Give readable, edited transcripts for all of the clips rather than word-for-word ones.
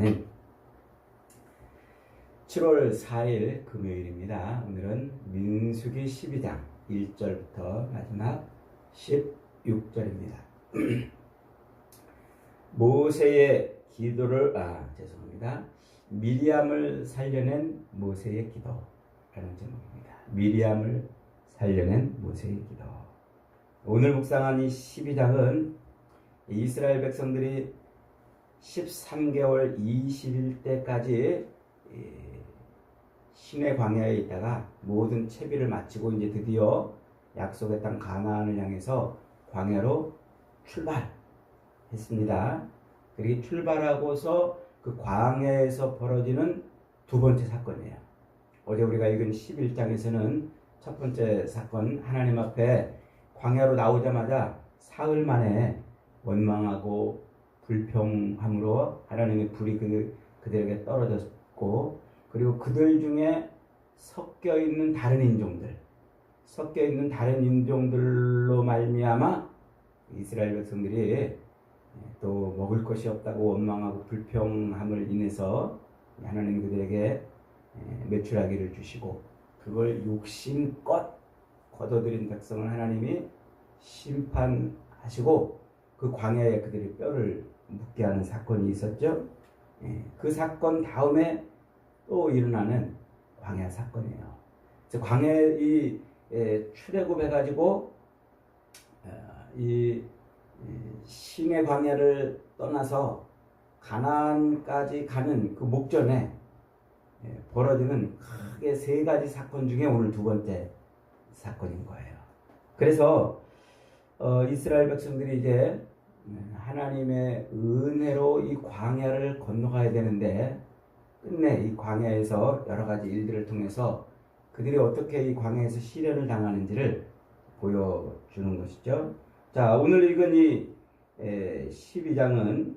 시간은 7월 4일 금요일입니다. 오늘은 민수기 12장 1절부터 마지막 16절입니다. 모세의 기도를 미리암을 살려낸 모세의 기도라는 제목입니다. 미리암을 살려낸 모세의 기도. 오늘 묵상한 이 12장은 이스라엘 백성들이 13개월 20일 때까지 시내 광야에 있다가 모든 채비를 마치고 이제 드디어 약속의 땅 가나안을 향해서 광야로 출발했습니다. 그리고 출발하고서 그 광야에서 벌어지는 두 번째 사건이에요. 어제 우리가 읽은 11장에서는 첫 번째 사건, 하나님 앞에 광야로 나오자마자 사흘 만에 원망하고 불평함으로 하나님의 불이 그들에게 떨어졌고, 그리고 그들 중에 섞여 있는 다른 인종들로 말미암아 이스라엘 백성들이 또 먹을 것이 없다고 원망하고 불평함을 인해서 하나님이 그들에게 메추라기를 주시고, 그걸 욕심껏 거둬들인 백성을 하나님이 심판하시고 그 광야에 그들의 뼈를 묻게 하는 사건이 있었죠. 그 사건 다음에 또 일어나는 광야 사건이에요. 그래서 광야에 이 출애굽해가지고 이 신의 광야를 떠나서 가나안까지 가는 그 목전에 벌어지는 크게 세 가지 사건 중에 오늘 두 번째 사건인 거예요. 그래서 이스라엘 백성들이 이제 하나님의 은혜로 이 광야를 건너가야 되는데, 끝내 이 광야에서 여러 가지 일들을 통해서 그들이 어떻게 이 광야에서 시련을 당하는지를 보여주는 것이죠. 자, 오늘 읽은 이 12장은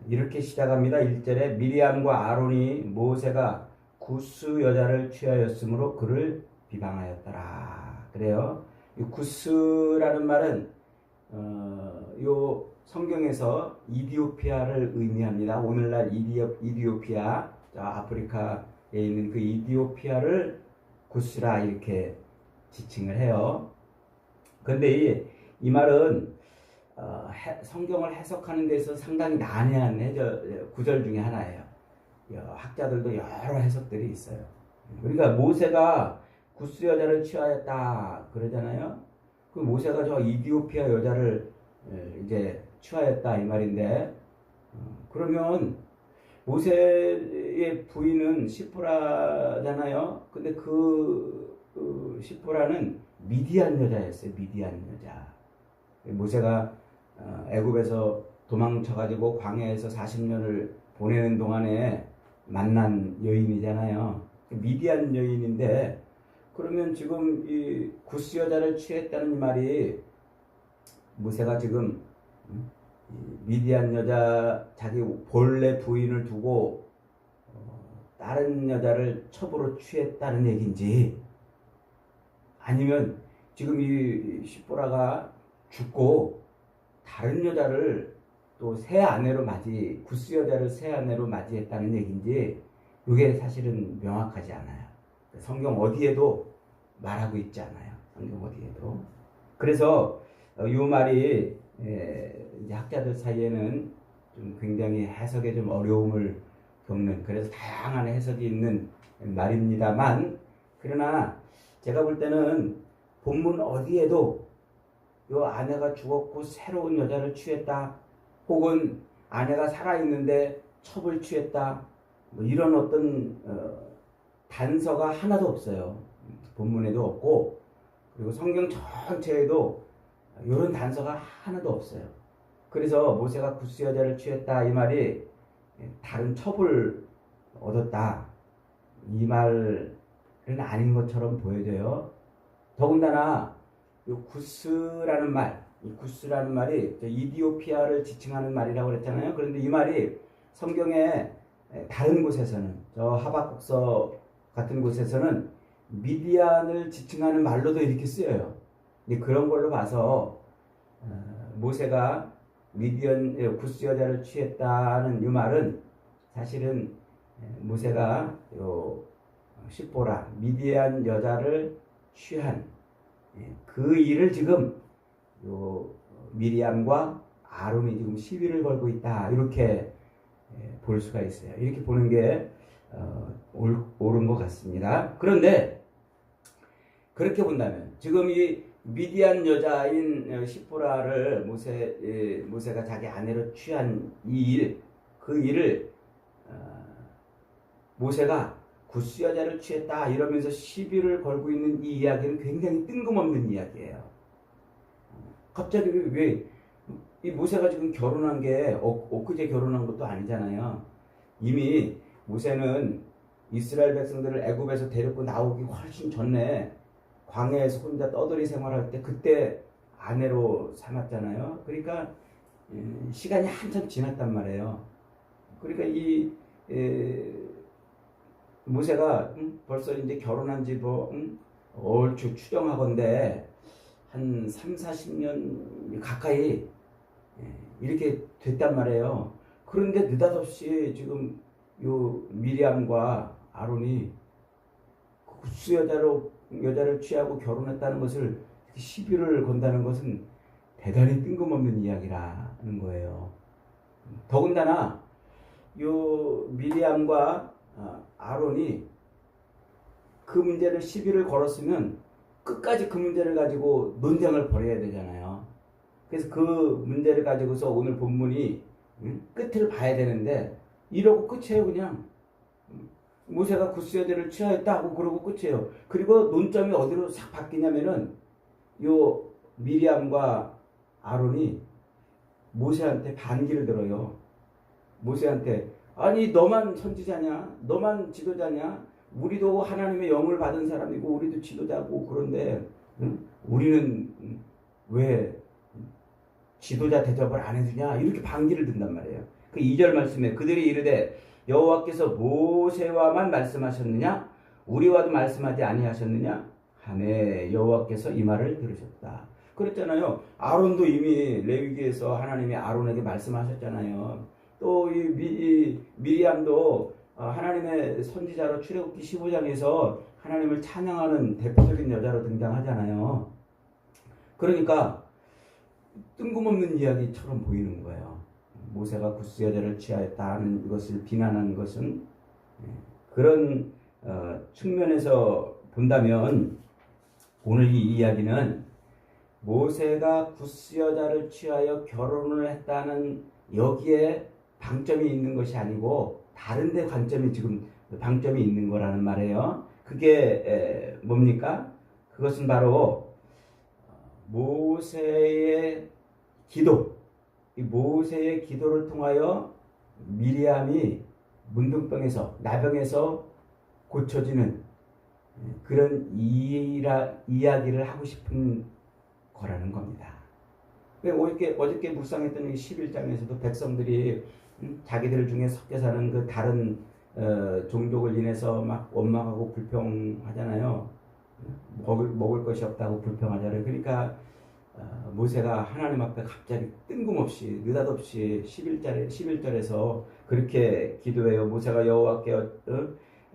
이렇게 시작합니다. 1절에 미리암과 아론이 모세가 구스 여자를 취하였으므로 그를 비방하였더라. 그래요. 이 구스라는 말은 요 성경에서 이디오피아를 의미합니다. 오늘날 이디오피아, 아프리카에 있는 그 이디오피아를 구스라 이렇게 지칭을 해요. 그런데 이 말은 성경을 해석하는 데서 상당히 난해한 구절 중에 하나예요. 학자들도 여러 해석들이 있어요. 그러니까 모세가 구스 여자를 취하였다 그러잖아요. 그 모세가 저 이디오피아 여자를 이제 취하였다 이 말인데, 그러면 모세의 부인은 시포라잖아요. 근데 그 시포라는 미디안 여자였어요. 미디안 여자. 모세가 애굽에서 도망쳐가지고 광야에서 40년을 보내는 동안에 만난 여인이잖아요. 미디안 여인인데, 그러면 지금 이 구스 여자를 취했다는 말이 모세가 지금 미디안 여자 자기 본래 부인을 두고 다른 여자를 첩으로 취했다는 얘기인지, 아니면 지금 이 시보라가 죽고 다른 여자를 또 새 아내로 구스 여자를 새 아내로 맞이했다는 얘기인지, 이게 사실은 명확하지 않아요. 성경 어디에도 말하고 있지 않아요. 성경 어디에도. 그래서 이 말이 이제 학자들 사이에는 좀 굉장히 해석에 좀 어려움을 겪는, 그래서 다양한 해석이 있는 말입니다만, 그러나 제가 볼 때는 본문 어디에도 이 아내가 죽었고 새로운 여자를 취했다, 혹은 아내가 살아있는데 첩을 취했다, 뭐 이런 어떤 단서가 하나도 없어요. 본문에도 없고, 그리고 성경 전체에도 이런 단서가 하나도 없어요. 그래서 모세가 구스 여자를 취했다 이 말이 다른 첩을 얻었다 이 말은 아닌 것처럼 보여져요. 더군다나 이 구스라는 말이 이디오피아를 지칭하는 말이라고 그랬잖아요. 그런데 이 말이 성경에 다른 곳에서는, 저 하박국서 같은 곳에서는 미디안을 지칭하는 말로도 이렇게 쓰여요. 근데 그런 걸로 봐서 모세가 구스 여자를 취했다는 이 말은 사실은 모세가 요 십보라 미디안 여자를 취한 그 일을 지금 요 미리암과 아론이 지금 시비를 걸고 있다, 이렇게 볼 수가 있어요. 이렇게 보는 게 옳은 것 같습니다. 그런데 그렇게 본다면 지금 이 미디안 여자인 십보라를 모세가 자기 아내로 취한 이 일, 그 일을 모세가 구스 여자를 취했다 이러면서 시비를 걸고 있는 이 이야기는 굉장히 뜬금없는 이야기예요. 갑자기 왜 이 모세가 지금 결혼한 게 엊그제 결혼한 것도 아니잖아요. 이미 모세는 이스라엘 백성들을 애굽에서 데리고 나오기 훨씬 전에 광야에서 혼자 떠돌이 생활할 때 그때 아내로 삼았잖아요. 그러니까 시간이 한참 지났단 말이에요. 그러니까 이 모세가 벌써 이제 결혼한 지 얼추 추정하건대 한 3, 40년 가까이 이렇게 됐단 말이에요. 그런데 느닷없이 지금 요 미리암과 아론이 구스 여자를 취하고 결혼했다는 것을 시비를 건다는 것은 대단히 뜬금없는 이야기라는 거예요. 더군다나 요 미리암과 아론이 그 문제를 시비를 걸었으면 끝까지 그 문제를 가지고 논쟁을 벌여야 되잖아요. 그래서 그 문제를 가지고서 오늘 본문이 끝을 봐야 되는데 이러고 끝이에요. 그냥 모세가 구스 여자를 취하였다 하고 그러고 끝이에요. 그리고 논점이 어디로 싹 바뀌냐면은 요 미리암과 아론이 모세한테 반기를 들어요. 모세한테 아니 너만 선지자냐? 너만 지도자냐? 우리도 하나님의 영을 받은 사람이고 우리도 지도자고 그런데 우리는 왜 지도자 대접을 안 해주냐? 이렇게 반기를 든단 말이에요. 그 2절 말씀에 그들이 이르되 여호와께서 모세와만 말씀하셨느냐? 우리와도 말씀하지 아니하셨느냐? 하매 여호와께서 이 말을 들으셨다. 그랬잖아요. 아론도 이미 레위기에서 하나님이 아론에게 말씀하셨잖아요. 또 이 미리암도 하나님의 선지자로 출애굽기 15장에서 하나님을 찬양하는 대표적인 여자로 등장하잖아요. 그러니까 뜬금없는 이야기처럼 보이는 거예요. 모세가 구스 여자를 취하였다는 것을 비난하는 것은 그런 측면에서 본다면 오늘 이 이야기는 모세가 구스 여자를 취하여 결혼을 했다는 여기에 방점이 있는 것이 아니고 다른 데 지금 방점이 있는 거라는 말이에요. 그게 뭡니까? 그것은 바로 모세의 기도, 이 모세의 기도를 통하여 미리암이 문둥병에서 나병에서 고쳐지는 그런 이야기를 하고 싶은 거라는 겁니다. 어저께 묵상했던 11장에서도 백성들이 자기들 중에 섞여 사는 그 다른 종족을 인해서 막 원망하고 불평하잖아요. 먹을 것이 없다고 불평하잖아요. 그러니까 모세가 하나님 앞에 갑자기 뜬금없이 느닷없이 11절에서 그렇게 기도해요. 모세가 여호와께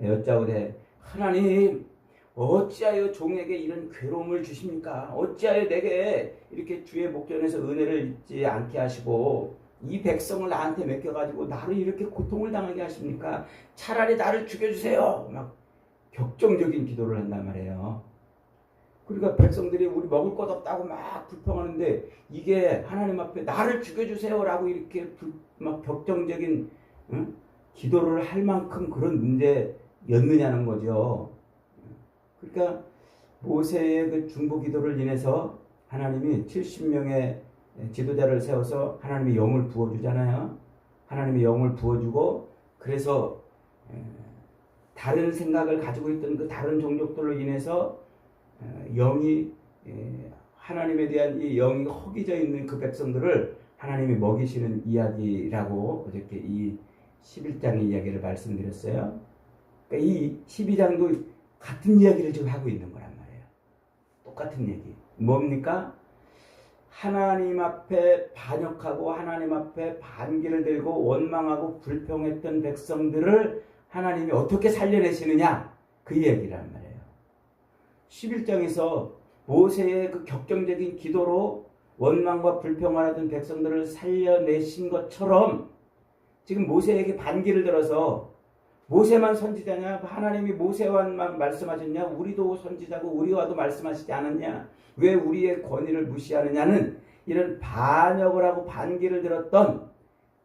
여짜오되 하나님 어찌하여 종에게 이런 괴로움을 주십니까? 어찌하여 내게 이렇게 주의 목전에서 은혜를 잊지 않게 하시고 이 백성을 나한테 맡겨가지고 나를 이렇게 고통을 당하게 하십니까? 차라리 나를 죽여주세요. 막 격정적인 기도를 한단 말이에요. 그러니까 백성들이 우리 먹을 것 없다고 막 불평하는데 이게 하나님 앞에 나를 죽여주세요라고 이렇게 막 격정적인 기도를 할 만큼 그런 문제였느냐는 거죠. 그러니까 모세의 그 중보 기도를 인해서 하나님이 70명의 지도자를 세워서 하나님의 영을 부어주잖아요. 하나님의 영을 부어주고 그래서 다른 생각을 가지고 있던 그 다른 종족들로 인해서 영이 하나님에 대한 이 영이 허기져 있는 그 백성들을 하나님이 먹이시는 이야기라고 어저께 이 11장의 이야기를 말씀드렸어요. 그러니까 이 12장도 같은 이야기를 지금 하고 있는 거란 말이에요. 똑같은 얘기. 뭡니까? 하나님 앞에 반역하고 하나님 앞에 반기를 들고 원망하고 불평했던 백성들을 하나님이 어떻게 살려내시느냐, 그 얘기란 말이에요. 11장에서 모세의 그 격정적인 기도로 원망과 불평을 하던 백성들을 살려내신 것처럼 지금 모세에게 반기를 들어서 모세만 선지자냐? 하나님이 모세와만 말씀하셨냐? 우리도 선지자고 우리와도 말씀하시지 않았냐? 왜 우리의 권위를 무시하느냐는 이런 반역을 하고 반기를 들었던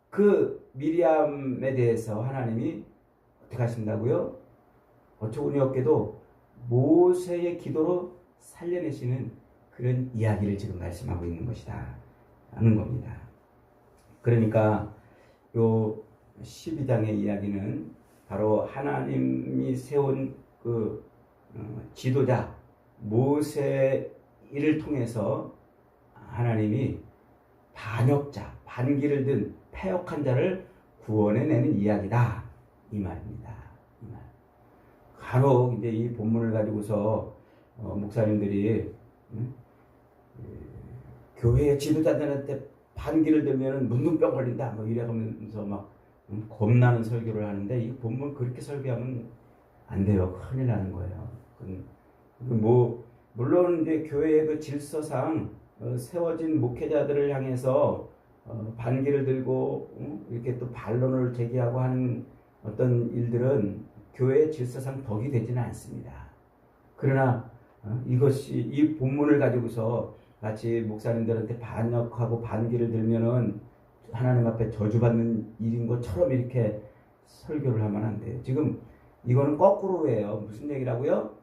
그 미리암에 대해서 하나님이 어떻게 하신다고요? 어처구니 없게도 모세의 기도로 살려내시는 그런 이야기를 지금 말씀하고 있는 것이다 하는 겁니다. 그러니까 요 12장의 이야기는 바로 하나님이 세운 그 지도자 모세를 통해서 하나님이 반역자, 반기를 든 패역한 자를 구원해내는 이야기다, 이 말입니다. 이 말. 간혹 이제 이 본문을 가지고서 목사님들이 교회의 지도자들한테 반기를 들면은 문둥병 걸린다 뭐 이래가면서 막 겁나는 설교를 하는데 이 본문 그렇게 설교하면 안 돼요. 큰일 나는 거예요. 뭐 물론 이제 교회의 그 질서상 세워진 목회자들을 향해서 반기를 들고 이렇게 또 반론을 제기하고 하는 어떤 일들은 교회의 질서상 덕이 되지는 않습니다. 그러나 이것이 이 본문을 가지고서 마치 목사님들한테 반역하고 반기를 들면은 하나님 앞에 저주받는 일인 것처럼 이렇게 설교를 하면 안 돼요. 지금 이거는 거꾸로예요. 무슨 얘기라고요?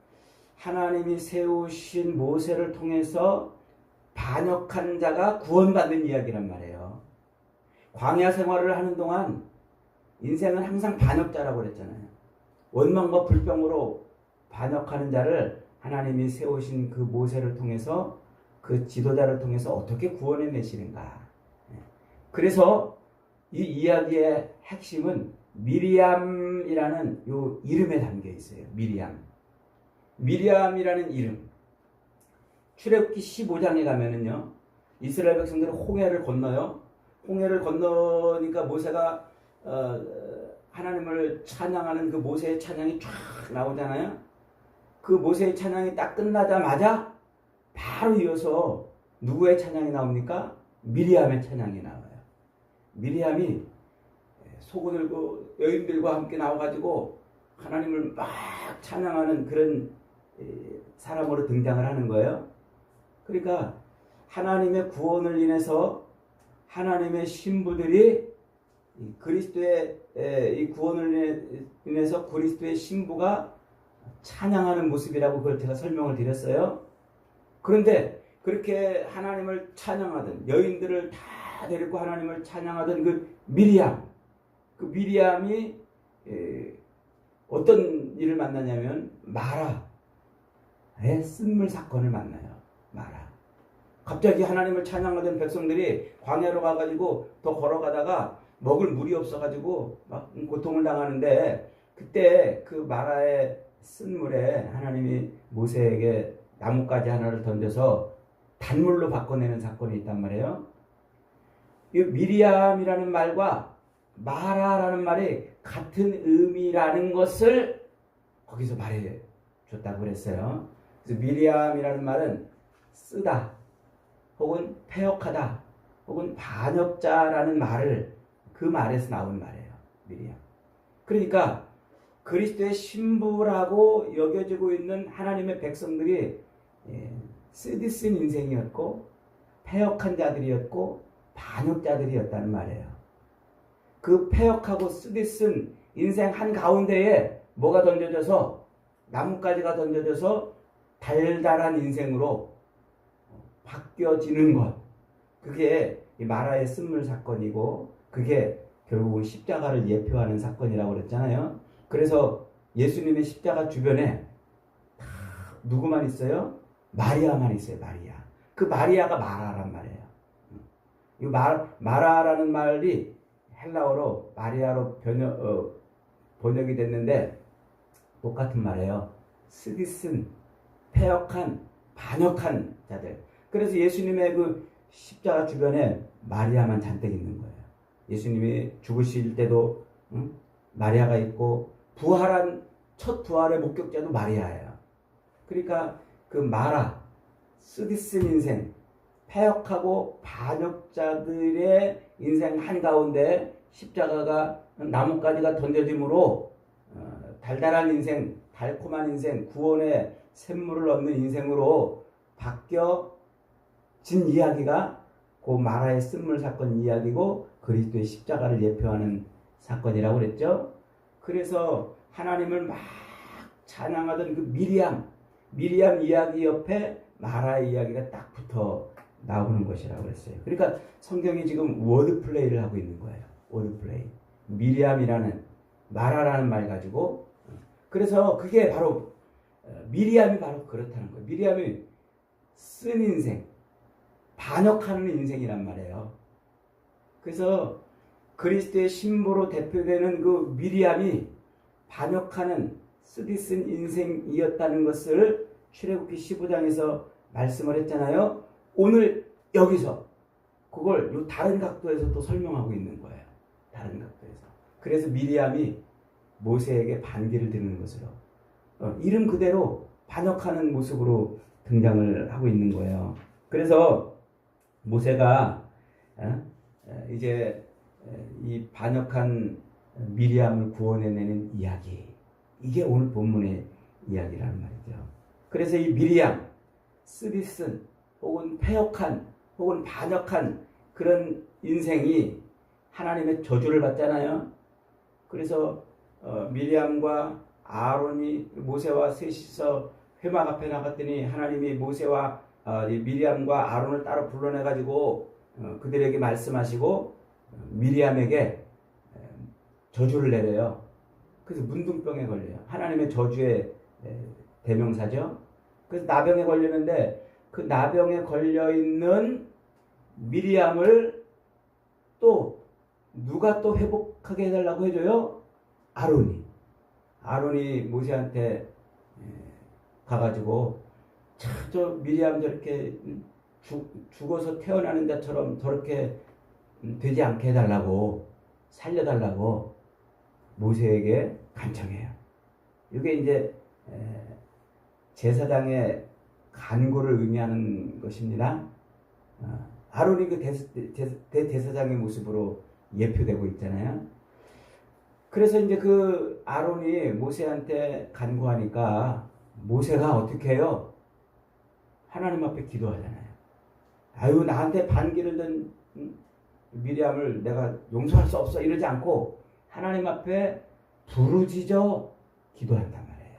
하나님이 세우신 모세를 통해서 반역한 자가 구원받는 이야기란 말이에요. 광야 생활을 하는 동안 인생은 항상 반역자라고 그랬잖아요. 원망과 불평으로 반역하는 자를 하나님이 세우신 그 모세를 통해서 그 지도자를 통해서 어떻게 구원해내시는가. 그래서 이 이야기의 핵심은 미리암이라는 요 이름에 담겨 있어요. 미리암이라는 이름. 출애굽기 15장에 가면은요, 이스라엘 백성들은 홍해를 건너요. 홍해를 건너니까 모세가 하나님을 찬양하는 그 모세의 찬양이 쫙 나오잖아요. 그 모세의 찬양이 딱 끝나자마자 바로 이어서 누구의 찬양이 나옵니까? 미리암의 찬양이 나와요. 미리암이 소고 들고 여인들과 함께 나와가지고 하나님을 막 찬양하는 그런 사람으로 등장을 하는 거예요. 그러니까 하나님의 구원을 인해서 하나님의 신부들이 그리스도의 이 구원을 인해서 그리스도의 신부가 찬양하는 모습이라고 그걸 제가 설명을 드렸어요. 그런데 그렇게 하나님을 찬양하던 여인들을 다 데리고 하나님을 찬양하던 그 미리암이 어떤 일을 만나냐면 마라의 쓴물 사건을 만나요. 마라. 갑자기 하나님을 찬양하던 백성들이 광야로 가가지고 더 걸어가다가 먹을 물이 없어가지고 막 고통을 당하는데 그때 그 마라의 쓴물에 하나님이 모세에게 나뭇가지 하나를 던져서 단물로 바꿔내는 사건이 있단 말이에요. 이 미리암이라는 말과 마라라는 말이 같은 의미라는 것을 거기서 말해 줬다고 그랬어요. 그래서 미리암이라는 말은 쓰다 혹은 패역하다 혹은 반역자라는 말을 그 말에서 나온 말이에요. 미리암. 그러니까 그리스도의 신부라고 여겨지고 있는 하나님의 백성들이 쓰디쓴 인생이었고 패역한 자들이었고 반역자들이었다는 말이에요. 그 패역하고 쓰디쓴 인생 한가운데에 뭐가 던져져서 나뭇가지가 던져져서 달달한 인생으로 바뀌어지는 것, 그게 이 마라의 쓴물 사건이고 그게 결국은 십자가를 예표하는 사건이라고 그랬잖아요. 그래서 예수님의 십자가 주변에 다 누구만 있어요? 마리아만 있어요. 마리아. 그 마리아가 마라란 말이에요. 이 마라라는 말이 헬라어로 마리아로 번역이 됐는데 똑같은 말이에요. 쓰디쓴, 패역한, 반역한 자들. 그래서 예수님의 그 십자가 주변에 마리아만 잔뜩 있는 거예요. 예수님이 죽으실 때도 마리아가 있고 부활한 첫 부활의 목격자도 마리아예요. 그러니까 그 마라, 쓰디쓴 인생, 패역하고 반역자들의 인생 한가운데 십자가가 나뭇가지가 던져짐으로 달달한 인생, 달콤한 인생, 구원의 샘물을 얻는 인생으로 바뀌어진 이야기가 그 마라의 쓴물 사건 이야기고 그리스도의 십자가를 예표하는 사건이라고 그랬죠. 그래서 하나님을 막 찬양하던 그 미리암 이야기 옆에 마라의 이야기가 딱 붙어 나오는 것이라고 그랬어요. 그러니까 성경이 지금 워드 플레이를 하고 있는 거예요. 워드 플레이. 미리암이라는 마라라는 말 가지고 그래서 그게 바로 미리암이 바로 그렇다는 거예요. 미리암이 쓴 인생, 반역하는 인생이란 말이에요. 그래서 그리스도의 신부로 대표되는 그 미리암이 반역하는 쓰디쓴 인생이었다는 것을 출애굽기 15장에서 말씀을 했잖아요. 오늘 여기서 그걸 다른 각도에서 또 설명하고 있는 거예요. 다른 각도에서. 그래서 미리암이 모세에게 반기를 드는 것으로 이름 그대로 반역하는 모습으로 등장을 하고 있는 거예요. 그래서 모세가 이제 이 반역한 미리암을 구원해내는 이야기, 이게 오늘 본문의 이야기라는 말이죠. 그래서 이 미리암, 쓰디쓴 혹은 패역한 혹은 반역한 그런 인생이 하나님의 저주를 받잖아요. 그래서 미리암과 아론이 모세와 셋이서 회막 앞에 나갔더니 하나님이 모세와 미리암과 아론을 따로 불러내가지고 그들에게 말씀하시고 미리암에게 저주를 내려요. 그래서 문둥병에 걸려요. 하나님의 저주의 대명사죠. 그래서 나병에 걸리는데 그 나병에 걸려있는 미리암을 또 누가 또 회복하게 해달라고 해줘요? 아론이 모세한테 가가지고 저 미리암 저렇게 죽어서 태어나는 자처럼 저렇게 되지 않게 해달라고, 살려달라고 모세에게 간청해요. 이게 이제 제사장의 간구를 의미하는 것입니다. 아론이 그 대제사장의 모습으로 예표되고 있잖아요. 그래서 이제 그 아론이 모세한테 간구하니까 모세가 어떻게 해요? 하나님 앞에 기도하잖아요. 아유, 나한테 반기를 든 미리암을 내가 용서할 수 없어 이러지 않고 하나님 앞에 부르짖어 기도한단 말이에요.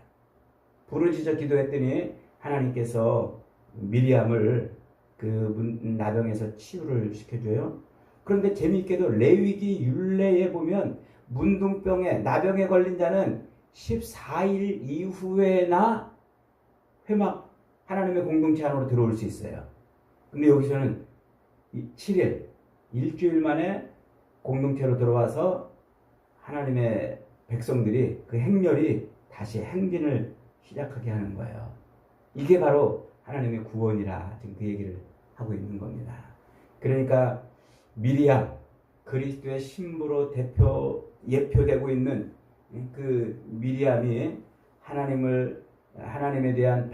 부르짖어 기도했더니 하나님께서 미리암을 그 나병에서 치유를 시켜줘요. 그런데 재미있게도 레위기 율례에 보면 문둥병에 나병에 걸린 자는 14일 이후에나 회막 하나님의 공동체 안으로 들어올 수 있어요. 근데 여기서는 7일, 일주일 만에 공동체로 들어와서 하나님의 백성들이 그 행렬이 다시 행진을 시작하게 하는 거예요. 이게 바로 하나님의 구원이라 지금 그 얘기를 하고 있는 겁니다. 그러니까 미리암, 그리스도의 신부로 예표되고 있는 그 미리암이 하나님에 대한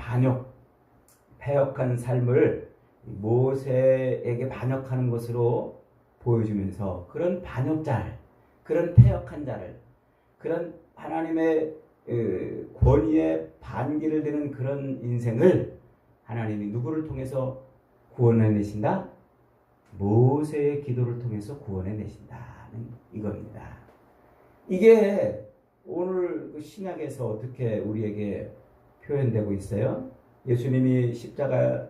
패역한 삶을 모세에게 반역하는 것으로 보여주면서 그런 반역자를, 그런 패역한 자를, 그런 하나님의 권위에 반기를 드는 그런 인생을 하나님이 누구를 통해서 구원해내신다? 모세의 기도를 통해서 구원해내신다는 이겁니다. 이게 오늘 그 신약에서 어떻게 우리에게 표현되고 있어요? 예수님이 십자가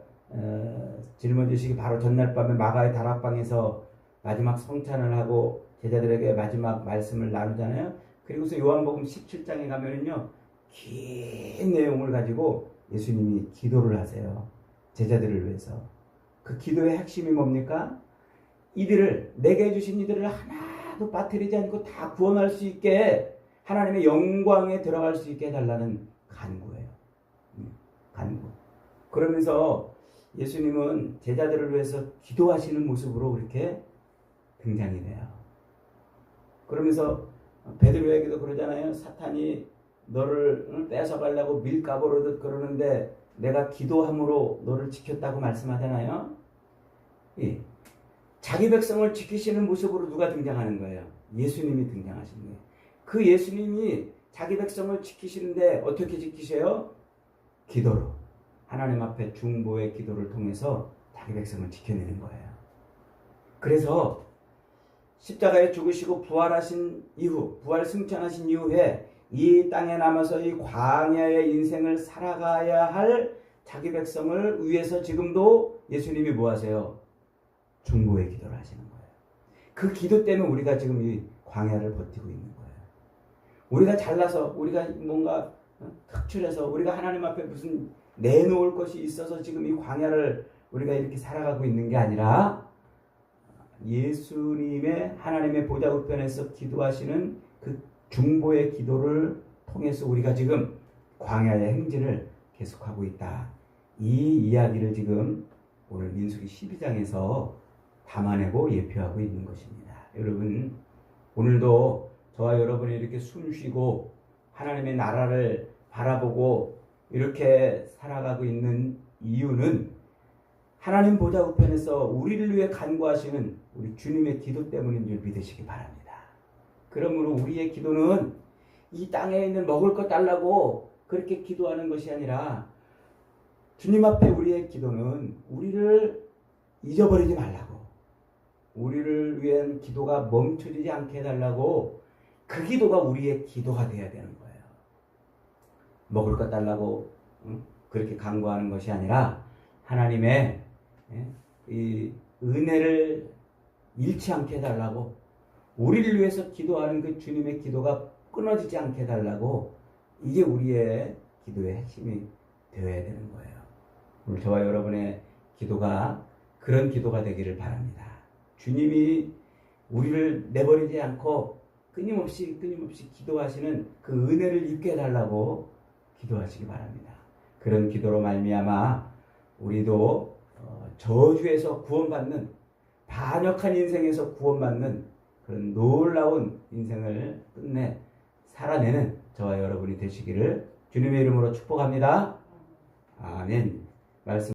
짊어지시기 바로 전날 밤에 마가의 다락방에서 마지막 성찬을 하고 제자들에게 마지막 말씀을 나누잖아요. 그리고서 요한복음 17장에 가면은요, 긴 내용을 가지고 예수님이 기도를 하세요. 제자들을 위해서. 그 기도의 핵심이 뭡니까? 내게 주신 이들을 하나도 빠뜨리지 않고 다 구원할 수 있게 하나님의 영광에 들어갈 수 있게 해달라는 간구예요. 간구. 그러면서 예수님은 제자들을 위해서 기도하시는 모습으로 그렇게 등장이 돼요. 그러면서 베드로에게도 그러잖아요. 사탄이 너를 뺏어가려고 밀가부르듯 그러는데 내가 기도함으로 너를 지켰다고 말씀하잖아요. 예. 자기 백성을 지키시는 모습으로 누가 등장하는 거예요? 예수님이 등장하시는 거예요. 그 예수님이 자기 백성을 지키시는데 어떻게 지키세요? 기도로. 하나님 앞에 중보의 기도를 통해서 자기 백성을 지켜내는 거예요. 그래서 십자가에 죽으시고 부활하신 이후, 부활 승천하신 이후에 이 땅에 남아서 이 광야의 인생을 살아가야 할 자기 백성을 위해서 지금도 예수님이 뭐 하세요? 중보의 기도를 하시는 거예요. 그 기도 때문에 우리가 지금 이 광야를 버티고 있는 거예요. 우리가 잘나서, 우리가 뭔가 특출해서, 우리가 하나님 앞에 무슨 내놓을 것이 있어서 지금 이 광야를 우리가 이렇게 살아가고 있는 게 아니라 예수님의 하나님의 보좌 우편에서 기도하시는 그 중보의 기도를 통해서 우리가 지금 광야의 행진을 계속하고 있다. 이 이야기를 지금 오늘 민수기 12장에서 담아내고 예표하고 있는 것입니다. 여러분, 오늘도 저와 여러분이 이렇게 숨쉬고 하나님의 나라를 바라보고 이렇게 살아가고 있는 이유는 하나님 보좌 우편에서 우리를 위해 간구하시는 우리 주님의 기도 때문인 줄 믿으시기 바랍니다. 그러므로 우리의 기도는 이 땅에 있는 먹을 것 달라고 그렇게 기도하는 것이 아니라 주님 앞에 우리의 기도는 우리를 잊어버리지 말라고, 우리를 위한 기도가 멈춰지지 않게 해달라고, 그 기도가 우리의 기도가 되어야 되는 거예요. 먹을 것 달라고 그렇게 간구하는 것이 아니라 하나님의 이 은혜를 잃지 않게 해달라고, 우리를 위해서 기도하는 그 주님의 기도가 끊어지지 않게 해달라고, 이게 우리의 기도의 핵심이 되어야 되는 거예요. 오늘 저와 여러분의 기도가 그런 기도가 되기를 바랍니다. 주님이 우리를 내버리지 않고 끊임없이 기도하시는 그 은혜를 입게 해달라고 기도하시기 바랍니다. 그런 기도로 말미암아 우리도 저주에서 구원받는, 반역한 인생에서 구원받는 그런 놀라운 인생을 끝내 살아내는 저와 여러분이 되시기를 주님의 이름으로 축복합니다. 아멘. 말씀